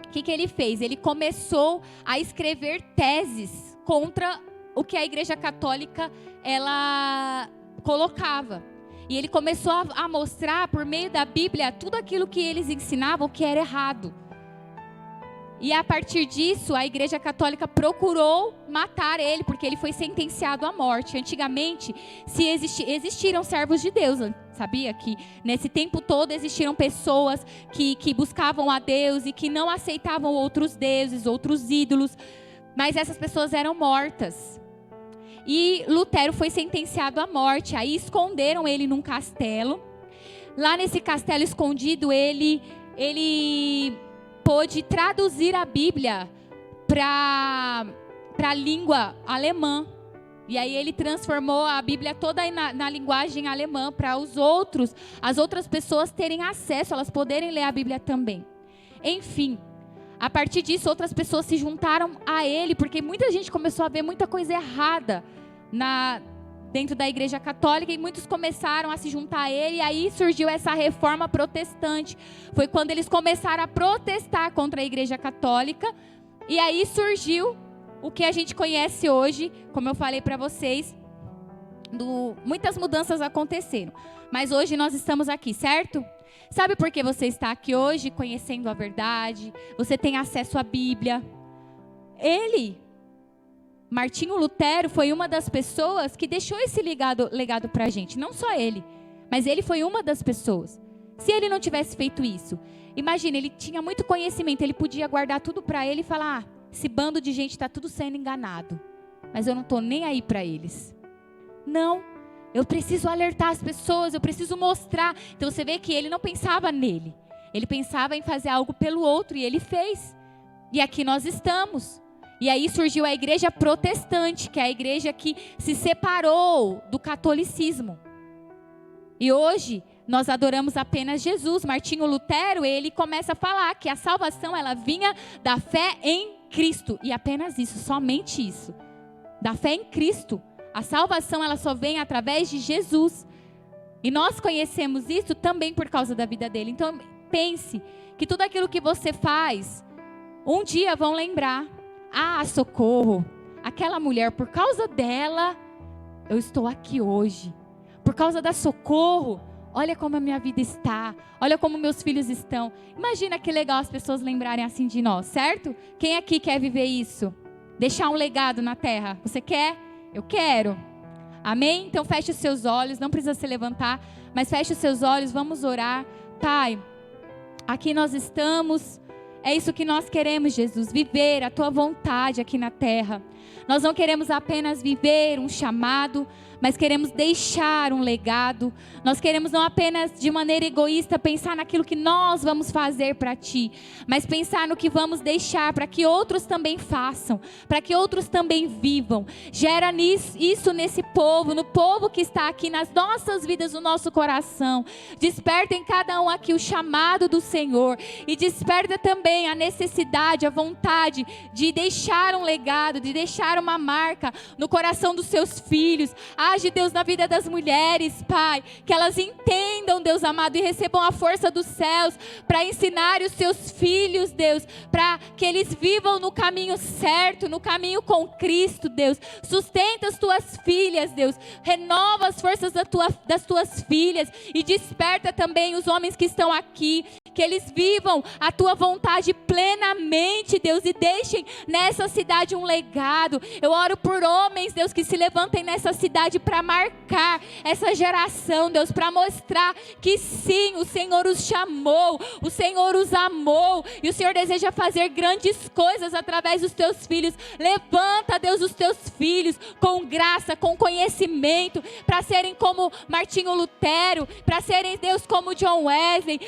o que ele fez? Ele começou a escrever teses contra o que a Igreja Católica ela colocava. E ele começou a mostrar por meio da Bíblia tudo aquilo que eles ensinavam que era errado. E a partir disso, a Igreja Católica procurou matar ele, porque ele foi sentenciado à morte. Antigamente, existiram servos de Deus, sabia? Que nesse tempo todo existiram pessoas que buscavam a Deus e que não aceitavam outros deuses, outros ídolos. Mas essas pessoas eram mortas. E Lutero foi sentenciado à morte. Aí esconderam ele num castelo. Lá nesse castelo escondido, ele pôde traduzir a Bíblia para a língua alemã. E aí ele transformou a Bíblia toda na linguagem alemã para as outras pessoas terem acesso, elas poderem ler a Bíblia também. Enfim, a partir disso outras pessoas se juntaram a ele, porque muita gente começou a ver muita coisa errada dentro da Igreja Católica, e muitos começaram a se juntar a ele, e aí surgiu essa reforma protestante. Foi quando eles começaram a protestar contra a Igreja Católica, e aí surgiu o que a gente conhece hoje, como eu falei para vocês, muitas mudanças aconteceram, mas hoje nós estamos aqui, certo? Sabe por que você está aqui hoje, conhecendo a verdade? Você tem acesso à Bíblia. Martinho Lutero foi uma das pessoas que deixou esse legado para a gente. Não só ele, mas ele foi uma das pessoas. Se ele não tivesse feito isso, imagina, ele tinha muito conhecimento, ele podia guardar tudo para ele e falar: esse bando de gente está tudo sendo enganado, mas eu não estou nem aí para eles. Não, eu preciso alertar as pessoas, eu preciso mostrar. Então você vê que ele não pensava nele, ele pensava em fazer algo pelo outro, e ele fez. E aqui nós estamos. E aí surgiu a Igreja Protestante, que é a igreja que se separou do catolicismo. E hoje nós adoramos apenas Jesus. Martinho Lutero, ele começa a falar que a salvação ela vinha da fé em Cristo. E apenas isso, somente isso. Da fé em Cristo. A salvação ela só vem através de Jesus. E nós conhecemos isso também por causa da vida dele. Então pense que tudo aquilo que você faz, um dia vão lembrar: ah, Socorro, aquela mulher, por causa dela, eu estou aqui hoje. Por causa da Socorro, olha como a minha vida está, olha como meus filhos estão. Imagina que legal as pessoas lembrarem assim de nós, certo? Quem aqui quer viver isso? Deixar um legado na terra. Você quer? Eu quero. Amém? Então feche os seus olhos, não precisa se levantar, mas feche os seus olhos, vamos orar. Pai, aqui nós estamos. É isso que nós queremos, Jesus, viver a Tua vontade aqui na terra. Nós não queremos apenas viver um chamado, mas queremos deixar um legado. Nós queremos não apenas de maneira egoísta pensar naquilo que nós vamos fazer para Ti, mas pensar no que vamos deixar para que outros também façam, para que outros também vivam. Gera isso nesse povo, no povo que está aqui, nas nossas vidas, no nosso coração. Desperta em cada um aqui o chamado do Senhor, e desperta também a necessidade, a vontade de deixar um legado, de deixar uma marca no coração dos seus filhos. Age, Deus, na vida das mulheres, Pai, que elas entendam, Deus amado, e recebam a força dos céus para ensinar os seus filhos, Deus, para que eles vivam no caminho certo, no caminho com Cristo, Deus. Sustenta as tuas filhas, Deus, renova as forças das tuas filhas, e desperta também os homens que estão aqui, que eles vivam a tua vontade plenamente, Deus, e deixem nessa cidade um legado. Eu oro por homens, Deus, que se levantem nessa cidade para marcar essa geração, Deus, para mostrar que sim, o Senhor os chamou, o Senhor os amou, e o Senhor deseja fazer grandes coisas através dos teus filhos. Levanta, Deus, os teus filhos com graça, com conhecimento, para serem como Martinho Lutero, para serem, Deus, como John Wesley,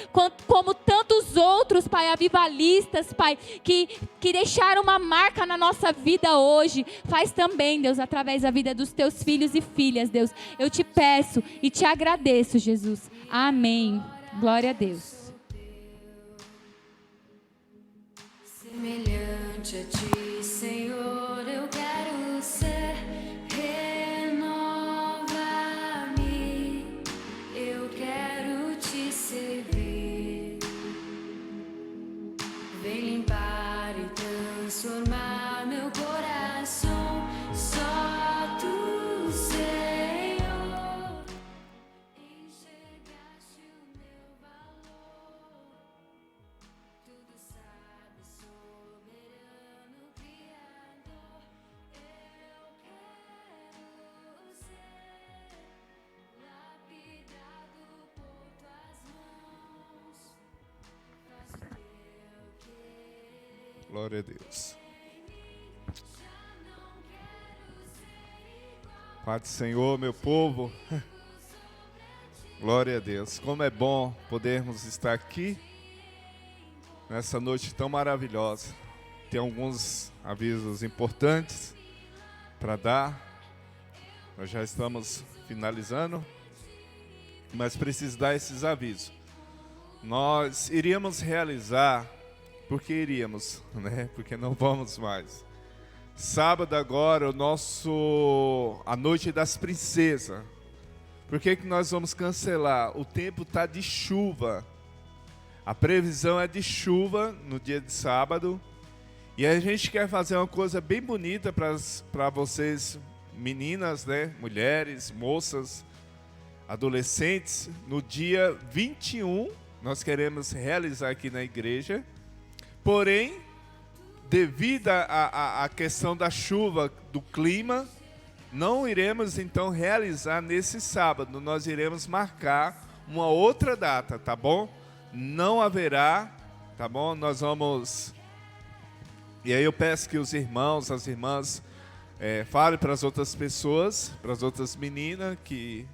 como tantos outros, Pai, avivalistas, Pai, que deixaram uma marca na nossa vida hoje. Faz também, Deus, através da vida dos teus filhos e filhas, Deus. Eu te peço e te agradeço, Jesus. Amém. Glória a Deus. Semelhante a ti, Senhor, eu quero ser. Renova-me, eu quero te servir. Vem limpar Glória a Deus. Pai do Senhor, meu povo. Glória a Deus. Como é bom podermos estar aqui nessa noite tão maravilhosa. Tem alguns avisos importantes para dar. Nós já estamos finalizando, mas preciso dar esses avisos. Nós iríamos realizar, porque iríamos, né? Porque não vamos mais. Sábado agora, a Noite das Princesas. Por que nós vamos cancelar? O tempo está de chuva. A previsão é de chuva no dia de sábado. E a gente quer fazer uma coisa bem bonita para vocês, meninas, né? Mulheres, moças, adolescentes. No dia 21, nós queremos realizar aqui na igreja. Porém, devido à questão da chuva, do clima, não iremos então realizar nesse sábado. Nós iremos marcar uma outra data, tá bom? Não haverá, tá bom? Nós vamos... E aí eu peço que os irmãos, as irmãs, falem para as outras pessoas, para as outras meninas que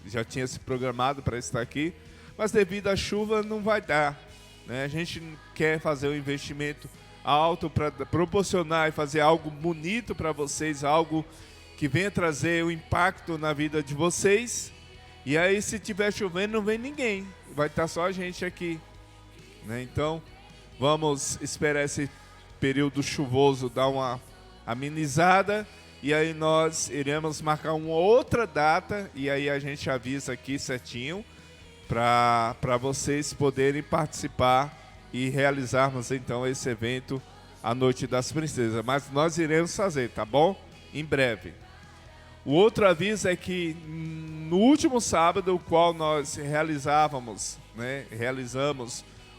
já tinham se programado para estar aqui. Mas devido à chuva não vai dar, né? A gente quer fazer um investimento alto para proporcionar e fazer algo bonito para vocês, algo que venha trazer um impacto na vida de vocês. E aí, se tiver chovendo, não vem ninguém, vai estar só a gente aqui, né? Então, vamos esperar esse período chuvoso dar uma amenizada, e aí nós iremos marcar uma outra data, e aí a gente avisa aqui certinho, para vocês poderem participar e realizarmos então esse evento, a Noite das Princesas. Mas nós iremos fazer, tá bom? Em breve. O outro aviso é que no último sábado, o qual nós realizamos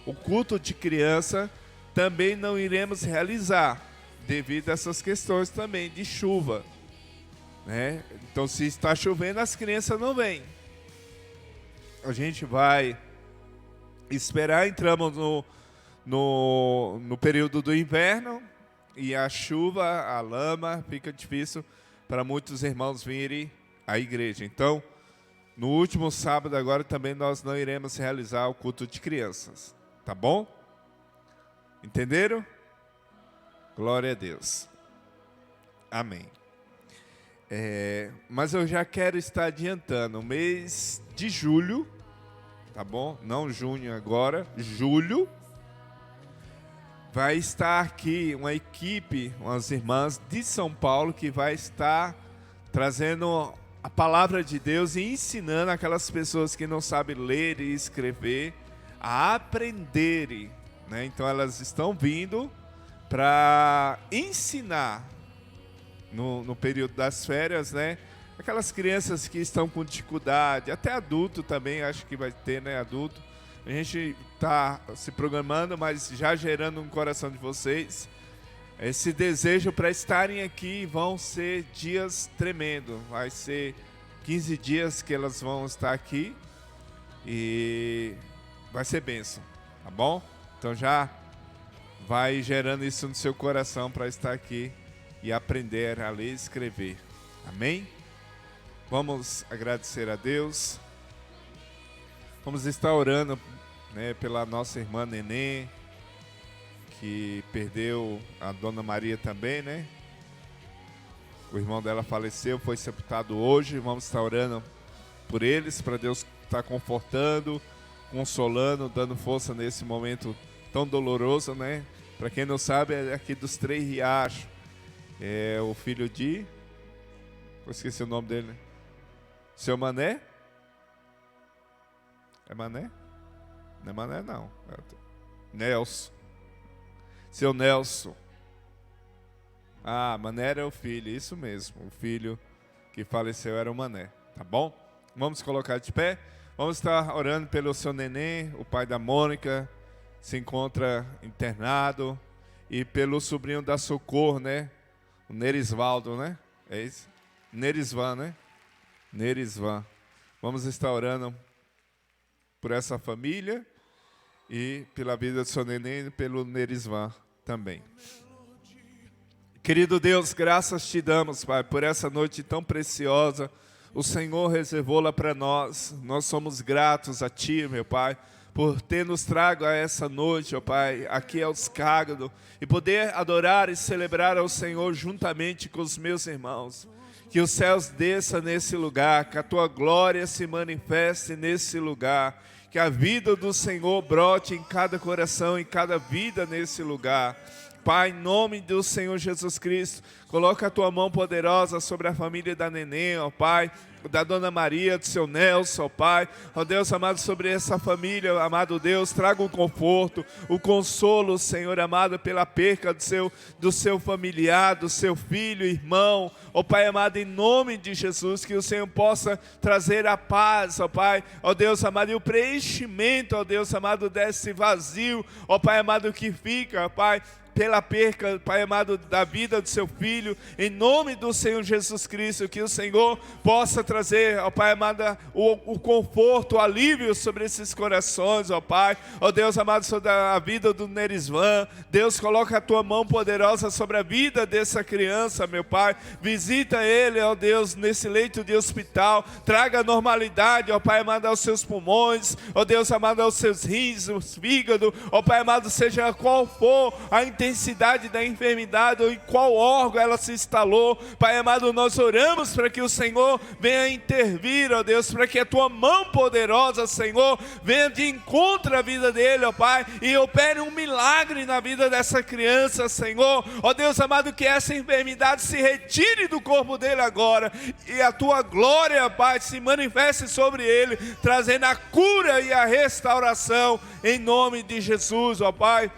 o culto de criança, também não iremos realizar, devido a essas questões também de chuva, né? Então, se está chovendo, as crianças não vêm. A gente vai esperar, entramos no período do inverno, e a chuva, a lama, fica difícil para muitos irmãos virem à igreja. Então, no último sábado agora também nós não iremos realizar o culto de crianças, tá bom? Entenderam? Glória a Deus. Amém. Mas eu já quero estar adiantando o mês de julho, tá bom? Não junho agora, julho. Vai estar aqui uma equipe, umas irmãs de São Paulo, que vai estar trazendo a palavra de Deus e ensinando aquelas pessoas que não sabem ler e escrever a aprenderem, né? Então elas estão vindo para ensinar no período das férias, né? Aquelas crianças que estão com dificuldade, até adulto também, acho que vai ter, né? Adulto. A gente está se programando, mas já gerando no coração de vocês esse desejo para estarem aqui. Vão ser dias tremendos. Vai ser 15 dias que elas vão estar aqui e vai ser bênção, tá bom? Então já vai gerando isso no seu coração para estar aqui e aprender a ler e escrever. Amém? Vamos agradecer a Deus. Vamos estar orando, né, pela nossa irmã Nenê, que perdeu a Dona Maria também, né? O irmão dela faleceu, foi sepultado hoje. Vamos estar orando por eles, para Deus estar confortando, consolando, dando força nesse momento tão doloroso, né? Para quem não sabe, é aqui dos Três Riachos. É o filho de... Eu esqueci o nome dele, né? Seu Mané? É Mané? Não é Mané, não. Nelson. Seu Nelson. Ah, Mané era o filho, isso mesmo. O filho que faleceu era o Mané, tá bom? Vamos colocar de pé. Vamos estar orando pelo seu neném, o pai da Mônica, se encontra internado. E pelo sobrinho da Socorro, né? O Nerisvaldo, né? É isso? Nerisvan, né? Nerisvan. Vamos estar orando por essa família e pela vida do seu neném e pelo Nerisvan também. Querido Deus, graças te damos, Pai, por essa noite tão preciosa. O Senhor reservou-la para nós. Nós somos gratos a Ti, meu Pai, por ter nos trago a essa noite, ó Pai, aqui aos Cágado, e poder adorar e celebrar ao Senhor juntamente com os meus irmãos. Que os céus desçam nesse lugar, que a Tua glória se manifeste nesse lugar, que a vida do Senhor brote em cada coração, em cada vida nesse lugar. Pai, em nome do Senhor Jesus Cristo, coloca a Tua mão poderosa sobre a família da Neném, ó Pai, da Dona Maria, do seu Nelson, ó Pai, ó Deus amado, sobre essa família, amado Deus, traga o conforto, o consolo, Senhor amado, pela perca do seu familiar, do seu filho, irmão, ó Pai amado, em nome de Jesus, que o Senhor possa trazer a paz, ó Pai, ó Deus amado, e o preenchimento, ó Deus amado, desse vazio, ó Pai amado, que fica, ó Pai, pela perca, Pai amado, da vida do seu filho, em nome do Senhor Jesus Cristo, que o Senhor possa trazer, ó Pai amado, o conforto, o alívio sobre esses corações, ó Pai, ó Deus amado, sobre a vida do Nerisvan. Deus, coloca a Tua mão poderosa sobre a vida dessa criança, meu Pai, visita ele, ó Deus, nesse leito de hospital, traga normalidade, ó Pai amado, aos seus pulmões, ó Deus amado, aos seus rins, os fígado, ó Pai amado, seja qual for a intensidade da enfermidade ou em qual órgão ela se instalou, Pai amado, nós oramos para que o Senhor venha intervir, ó Deus, para que a Tua mão poderosa, Senhor, venha de encontro à vida dele, ó Pai, e opere um milagre na vida dessa criança, Senhor, ó Deus amado, que essa enfermidade se retire do corpo dele agora, e a Tua glória, Pai, se manifeste sobre ele, trazendo a cura e a restauração, em nome de Jesus, ó Pai.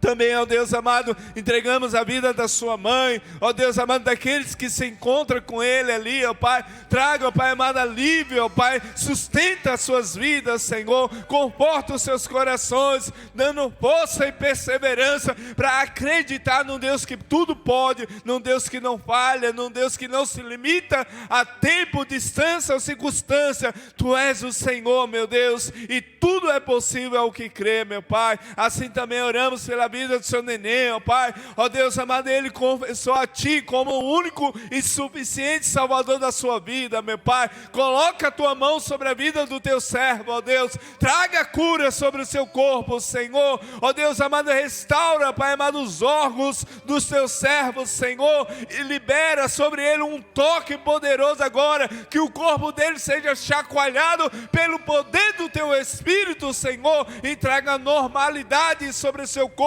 Também, ó Deus amado, entregamos a vida da sua mãe, ó Deus amado, daqueles que se encontram com ele ali, ó Pai, traga, ó Pai amado, alívio, ó Pai, sustenta as suas vidas, Senhor, conforta os seus corações, dando força e perseverança para acreditar num Deus que tudo pode, num Deus que não falha, num Deus que não se limita a tempo, distância ou circunstância. Tu és o Senhor, meu Deus, e tudo é possível ao que crê, meu Pai. Assim também oramos pela vida do seu neném, ó Pai, ó Deus amado, ele confessou a Ti como o único e suficiente Salvador da sua vida, meu Pai. Coloca a Tua mão sobre a vida do Teu servo, ó Deus, traga cura sobre o seu corpo, Senhor, ó Deus amado, restaura, Pai amado, os órgãos dos Teus servos, Senhor, e libera sobre ele um toque poderoso agora, que o corpo dele seja chacoalhado pelo poder do Teu Espírito, Senhor, e traga normalidade sobre o seu corpo,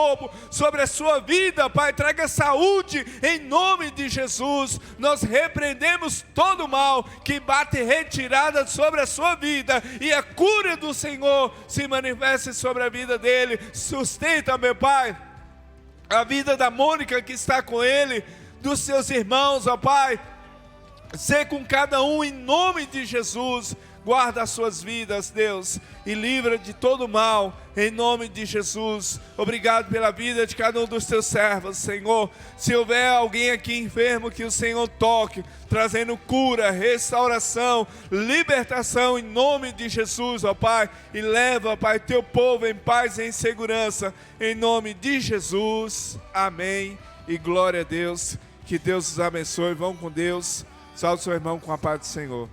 sobre a sua vida, Pai, traga saúde em nome de Jesus. Nós repreendemos todo o mal que bate retirada sobre a sua vida, e a cura do Senhor se manifeste sobre a vida dele. Sustenta, meu Pai, a vida da Mônica que está com ele, dos seus irmãos, ó Pai, ser com cada um em nome de Jesus. Guarda as suas vidas, Deus, e livra de todo mal, em nome de Jesus. Obrigado pela vida de cada um dos Teus servos, Senhor. Se houver alguém aqui enfermo, que o Senhor toque, trazendo cura, restauração, libertação, em nome de Jesus, ó Pai. E leva, Pai, Teu povo em paz e em segurança, em nome de Jesus. Amém. E glória a Deus. Que Deus os abençoe. Vão com Deus. Salve seu irmão com a paz do Senhor.